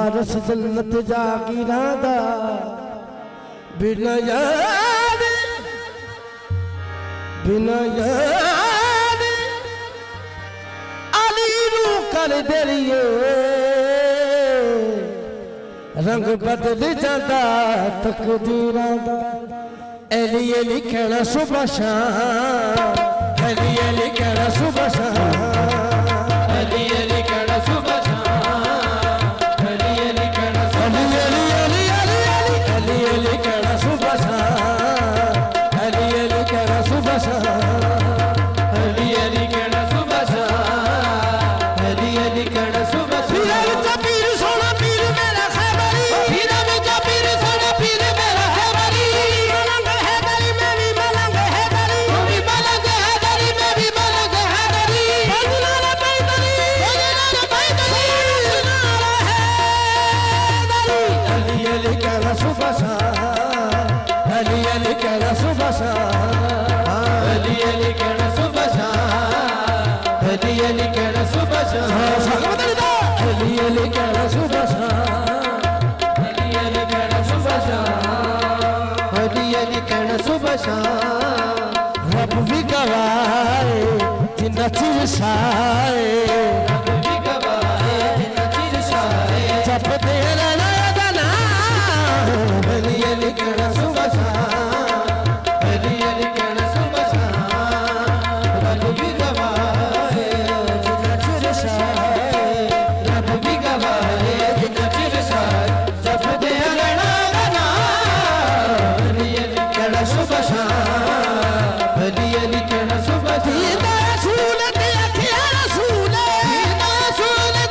वारस जन्नत जागीरादा बिना यार अली रू कर दरिए रंग बदल जाता तकदीरां दा एली एली कहना सुबह शाम एली एली कहना सुबह शाम एली एली कहना सुबह शाम एली एली कहना एली एली एली एली एली एली कहना सुबह शाम एली एली कहना सुबह शाम एली एली कहना सुबह शाम एली एली कहना सुबह शाम पीर सोना पीर मेरा खैबरी पीरा में जा पीर सोना पीर मेरा खैबरी मलंग है दरी में भी मलंग है दरी तू भी मलंग है दरी में भी मलंग है दरी बजनाला पैदरी सुनाला है दरी अली अली कहना सुबह शाम अली अली कहना सुबह शाम अली अली कहना सुबह शाम अली अली कहना सुबह शाम अली अली कहना सुबह शाम अली अली कहना सुबह शाम अली अली कहना सुबह शाम रब भी गवाए जिन्ना चीज साए रब भी गवाए जिन्ना चीज साए जब तेरा नादा ना अली अली कहना सुबह शाम अली अली कहना सुबह शाम रब भी गवाए जिन्ना चीज साए रब भी गवाए जिन्ना चीज साए जब तेरा नादा ना अली अली कहना सुबह शाम अली अली कहना सुबह शाम रसूल ते अखिया रसूल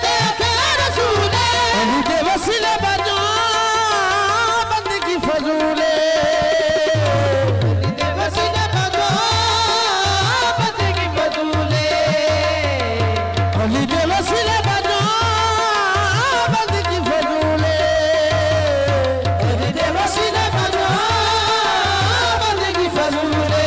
ते अखिया रसूल अली दे वसीले बजो बंदगी फजूले अली दे वसीले बजो बंदगी फजूले अली दे वसीले बजो बंदगी फजूले अली दे वसीले बजो बंदगी फजूले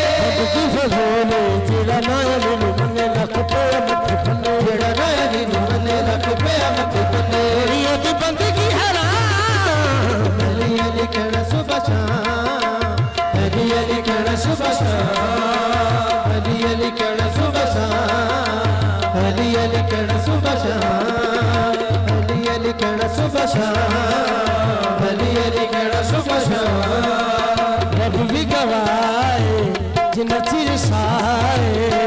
जेड़ा नाया नीनू मन्ने लख पे मत बन्ने जेड़ा नाया नीनू मन्ने लख पे मत बन्ने रिया दी बंदगी हराम अली अली कहना सुबह शाम अली अली कहना सुबह शाम अली अली कहना सुबह शाम अली अली कहना सुबह शाम अली अली कहना सुबह शाम अली अली कहना सुबह शाम रब भी गवाए जिन्ना चीज साए